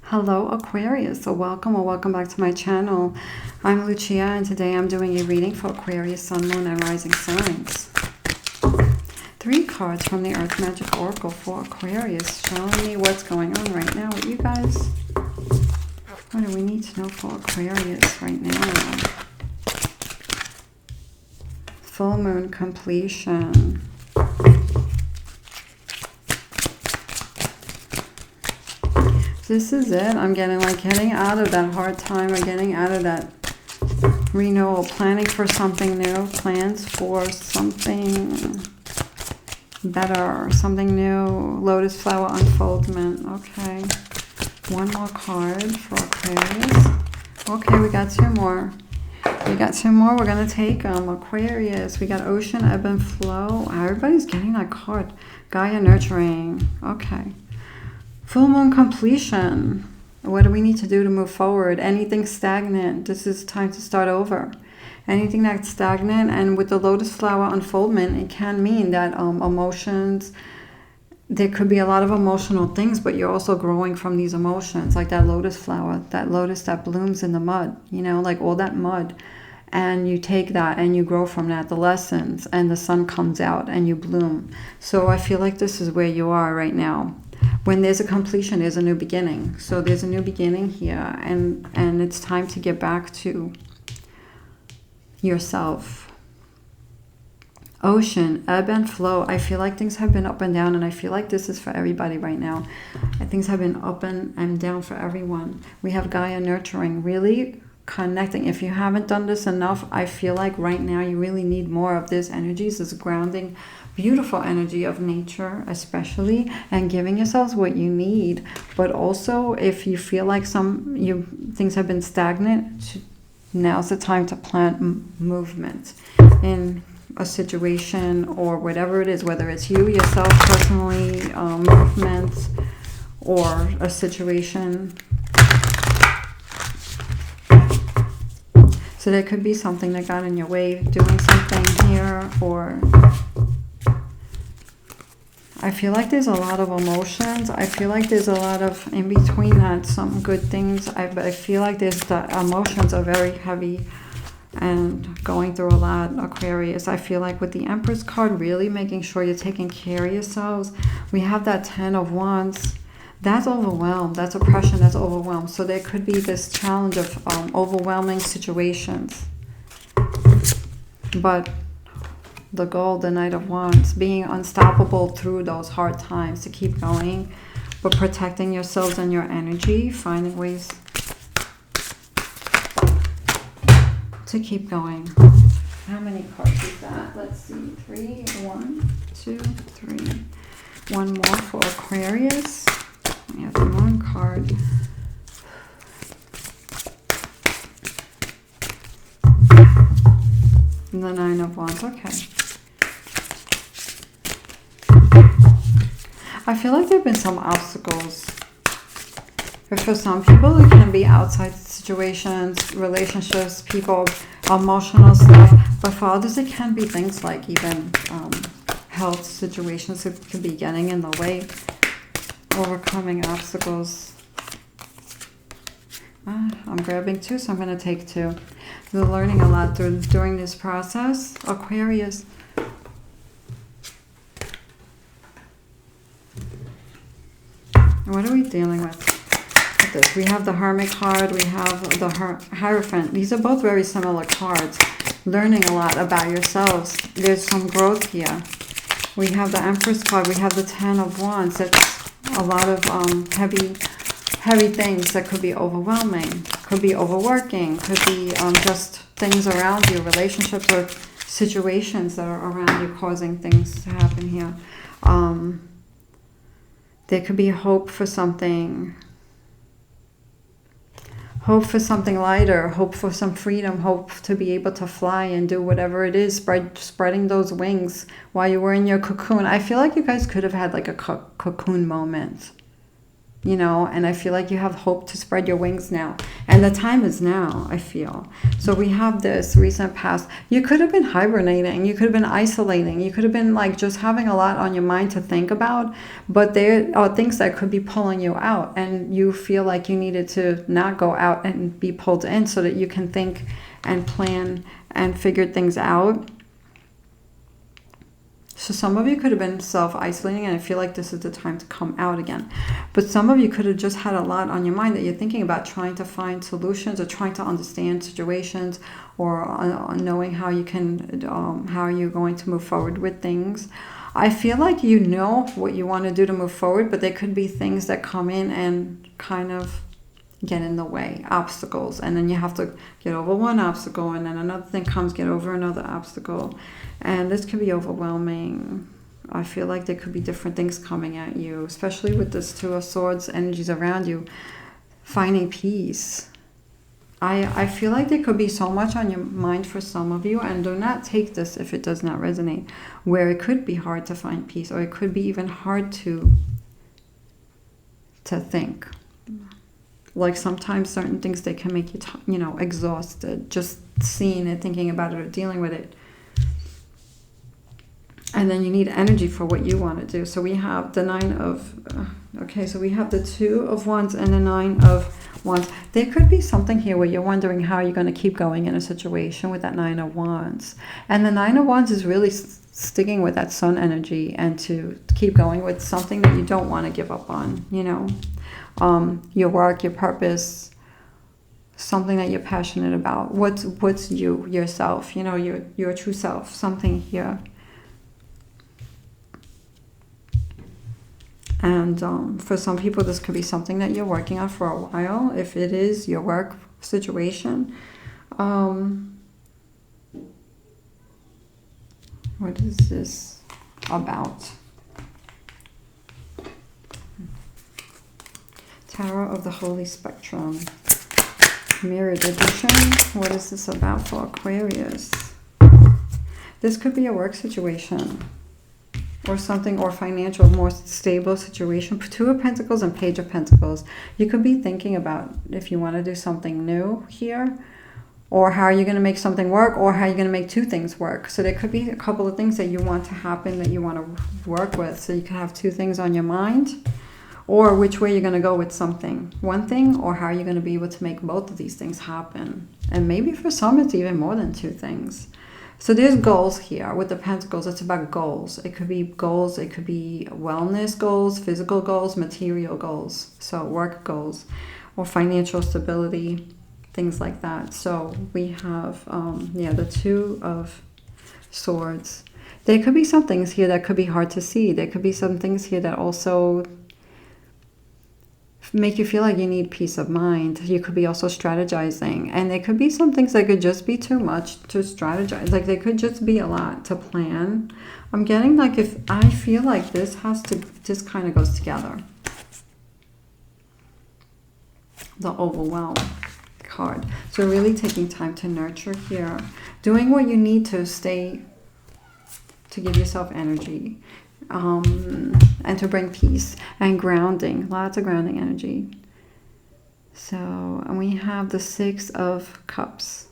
Hello Aquarius, so welcome or welcome back to my channel. I'm Lucia and today I'm doing a reading for Aquarius Sun, Moon and Rising signs. 3 cards from the Earth Magic Oracle for Aquarius, showing me what's going on right now with you guys. What do we need to know for Aquarius right now? Full moon completion. This is it. I'm getting out of that hard time. I'm getting out of that renewal, planning for something new, plans for something better, something new. Lotus flower unfoldment. Okay. One more card for Aquarius. Okay, we got 2 more. We got 2 more. We're going to take them. Aquarius. We got ocean, ebb and flow. Everybody's getting that card. Gaia nurturing. Okay. Full moon completion. What do we need to do to move forward? Anything stagnant, this is time to start over. Anything that's stagnant, and with the lotus flower unfoldment, it can mean that emotions, there could be a lot of emotional things, but you're also growing from these emotions, like that lotus flower, that lotus that blooms in the mud, you know, like all that mud. And you take that and you grow from that, the lessons, and the sun comes out and you bloom. So I feel like this is where you are right now. When there's a completion, there's a new beginning. So there's a new beginning here, and it's time to get back to yourself. Ocean, ebb and flow. I feel like things have been up and down, and I feel like this is for everybody right now. Things have been up and down for everyone. We have Gaia nurturing, really connecting. If you haven't done this enough, I feel like right now you really need more of this energy, this grounding, beautiful energy of nature especially, and giving yourselves what you need. But also, if you feel like things have been stagnant, now's the time to plant movement in a situation or whatever it is, whether it's you yourself personally, movement, or a situation. So there could be something that got in your way, doing something here, or I feel like there's a lot of emotions. I feel like there's a lot of, in between that, some good things. I feel like the emotions are very heavy and going through a lot, Aquarius. I feel like with the Empress card, really making sure you're taking care of yourselves. We have that 10 of Wands. That's overwhelmed. That's oppression. That's overwhelmed. So there could be this challenge of overwhelming situations. But the goal, the Knight of Wands, being unstoppable through those hard times, to keep going, but protecting yourselves and your energy, finding ways to keep going. How many cards is that? Let's see. 3, 1, 2, 3. One more for Aquarius. We have 1 card. And the 9 of Wands. Okay. I feel like there have been some obstacles. But for some people, it can be outside situations, relationships, people, emotional stuff. But for others, it can be things like even health situations. It could be getting in the way, overcoming obstacles. I'm grabbing 2, so I'm going to take 2. We're learning a lot during this process. Aquarius. What are we dealing with this? We have the Hermit card. We have the Hierophant. These are both very similar cards. Learning a lot about yourselves. There's some growth here. We have the Empress card. We have the 10 of Wands. That's a lot of heavy things that could be overwhelming. Could be overworking. Could be just things around you. Relationships or situations that are around you causing things to happen here. There could be hope for something lighter, hope for some freedom, hope to be able to fly and do whatever it is, spreading those wings while you were in your cocoon. I feel like you guys could have had like a cocoon moment. you know, and I feel like you have hope to spread your wings now. And the time is now, I feel. So we have this recent past. You could have been hibernating. You could have been isolating. You could have been like just having a lot on your mind to think about. But there are things that could be pulling you out. And you feel like you needed to not go out and be pulled in so that you can think and plan and figure things out. So some of you could have been self-isolating, and I feel like this is the time to come out again. But some of you could have just had a lot on your mind that you're thinking about, trying to find solutions or trying to understand situations, or knowing how you can, how you're going to move forward with things. I feel like you know what you want to do to move forward, but there could be things that come in and kind of get in the way, obstacles, and then you have to get over one obstacle, and then another thing comes, get over another obstacle, and this could be overwhelming. I feel like there could be different things coming at you, especially with this Two of Swords energies around you. Finding peace. I feel like there could be so much on your mind for some of you, and do not take this if it does not resonate, where it could be hard to find peace, or it could be even hard to think. Like sometimes certain things, they can make you, you know, exhausted, just seeing it, thinking about it, or dealing with it. And then you need energy for what you want to do. So we have the Nine of, so we have the Two of Wands and the Nine of Wands. There could be something here where you're wondering how you're going to keep going in a situation with that Nine of Wands. And the Nine of Wands is really sticking with that Sun energy, and to keep going with something that you don't want to give up on, you know. Your work, your purpose, something that you're passionate about. What's you, yourself, you know, your true self, something here. And for some people, this could be something that you're working on for a while. If it is your work situation, what is this about? Tarot of the Holy Spectrum. Mirrored edition. What is this about for Aquarius? This could be a work situation, or something, or financial, more stable situation. Two of Pentacles and Page of Pentacles. You could be thinking about if you want to do something new here, or how are you going to make something work, or how you're going to make two things work. So there could be a couple of things that you want to happen, that you want to work with, so you can have two things on your mind, or which way you're going to go with something. One thing, or how you're going to be able to make both of these things happen. And maybe for some, it's even more than two things. So there's goals here with the Pentacles. It's about goals. It could be goals. It could be wellness goals, physical goals, material goals. So work goals, or financial stability, things like that. So we have, the Two of Swords. There could be some things here that could be hard to see. There could be some things here that also make you feel like you need peace of mind. You could be also strategizing, and there could be some things that could just be too much to strategize. Like there could just be a lot to plan. I'm getting like, if I feel like this kind of goes together. The Overwhelm card. So really taking time to nurture here, doing what you need to give yourself energy. And to bring peace and grounding, lots of grounding energy. So, and we have the Six of Cups.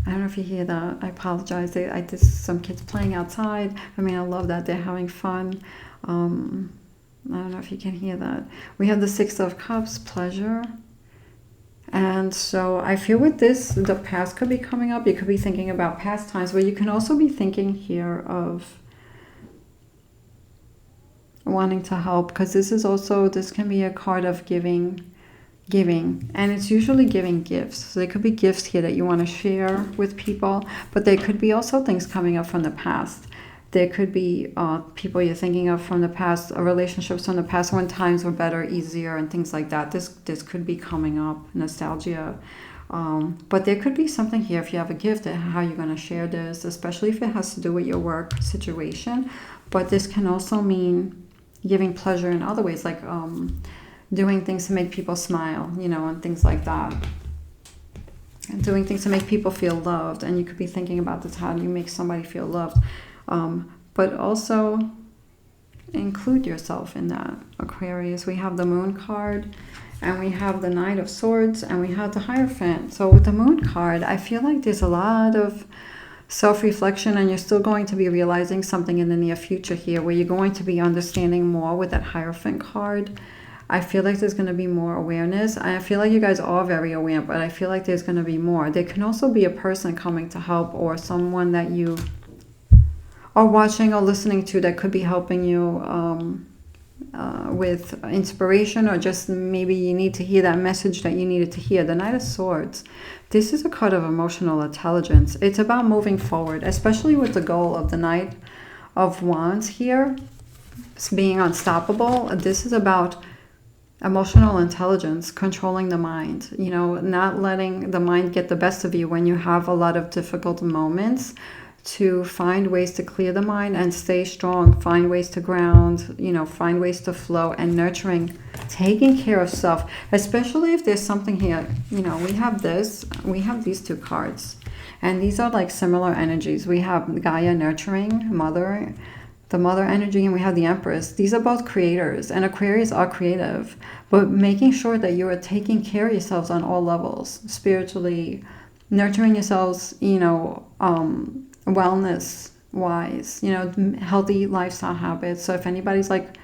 I don't know if you hear that. I apologize. There's some kids playing outside. I mean, I love that they're having fun. I don't know if you can hear that. We have the Six of Cups, pleasure. And so I feel with this, the past could be coming up. You could be thinking about past times, but you can also be thinking here of wanting to help, because this can be a card of giving, and it's usually giving gifts. So there could be gifts here that you want to share with people, but there could be also things coming up from the past. There could be people you're thinking of from the past, relationships from the past when times were better, easier, and things like that. This could be coming up, nostalgia. But there could be something here, if you have a gift, how you're going to share this, especially if it has to do with your work situation. But this can also mean giving pleasure in other ways, like doing things to make people smile, you know, and things like that. And doing things to make people feel loved. And you could be thinking about this, how do you make somebody feel loved? But also include yourself in that, Aquarius. We have the Moon card, and we have the Knight of Swords, and we have the Hierophant. So with the Moon card, I feel like there's a lot of self-reflection, and you're still going to be realizing something in the near future here, where you're going to be understanding more with that Hierophant card. I feel like there's going to be more awareness. I feel like you guys are very aware, but I feel like there's going to be more. There can also be a person coming to help, or someone that you are watching or listening to that could be helping you with inspiration, or just maybe you need to hear that message that you needed to hear. The Knight of Swords. This is a card of emotional intelligence. It's about moving forward, especially with the goal of the Knight of Wands here. It's being unstoppable. This is about emotional intelligence, controlling the mind, you know, not letting the mind get the best of you when you have a lot of difficult moments, to find ways to clear the mind and stay strong, find ways to ground, you know, find ways to flow, and nurturing, taking care of self, especially if there's something here, you know, we have these two cards, and these are like similar energies. We have Gaia, nurturing, mother, the mother energy, and we have the Empress. These are both creators, and Aquarius are creative, but making sure that you are taking care of yourselves on all levels, spiritually, nurturing yourselves, you know, wellness wise, you know, healthy lifestyle habits. So if anybody's like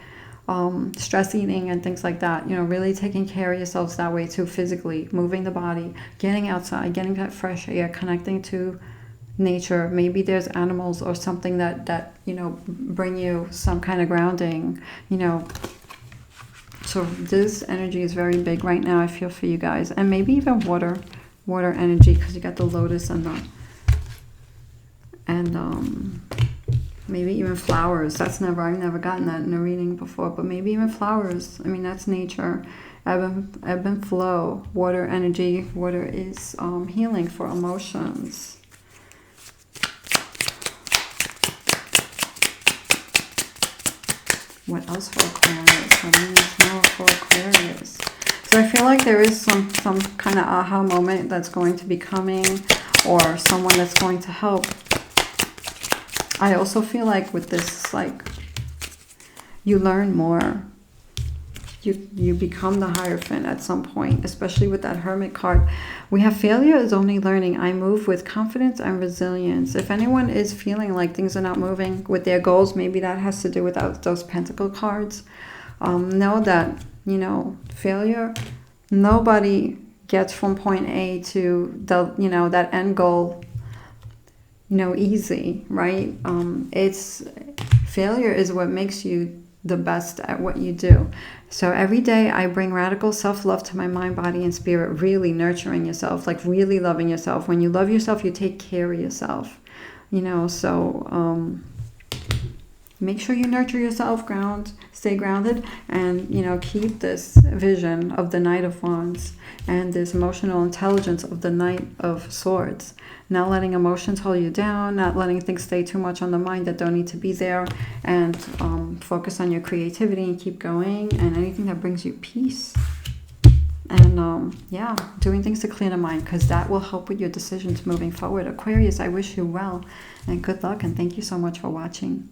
stress eating and things like that, you know, really taking care of yourselves that way too, physically, moving the body, getting outside, getting that fresh air, connecting to nature. Maybe there's animals or something that you know, bring you some kind of grounding, you know. So this energy is very big right now, I feel, for you guys. And maybe even water energy, because you got the lotus and maybe even flowers. I've never gotten that in a reading before, but maybe even flowers. I mean, that's nature. Ebb and flow, water energy. Water is healing for emotions. What else for Aquarius? What do you need to know for Aquarius? So I feel like there is some kind of aha moment that's going to be coming, or someone that's going to help. I also feel like with this, like, you learn more. You become the Hierophant at some point, especially with that Hermit card. We have failure is only learning. I move with confidence and resilience. If anyone is feeling like things are not moving with their goals, maybe that has to do with those Pentacle cards. Know that, you know, failure, nobody gets from point A to the, you know, that end goal, you know, easy, right? Failure is what makes you the best at what you do. So every day I bring radical self-love to my mind, body, and spirit, really nurturing yourself, like really loving yourself. When you love yourself, you take care of yourself, you know. So make sure you nurture yourself, stay grounded, and, you know, keep this vision of the Knight of Wands and this emotional intelligence of the Knight of Swords. Not letting emotions hold you down, not letting things stay too much on the mind that don't need to be there, and focus on your creativity and keep going, and anything that brings you peace. And yeah, doing things to clear the mind, because that will help with your decisions moving forward. Aquarius, I wish you well and good luck, and thank you so much for watching.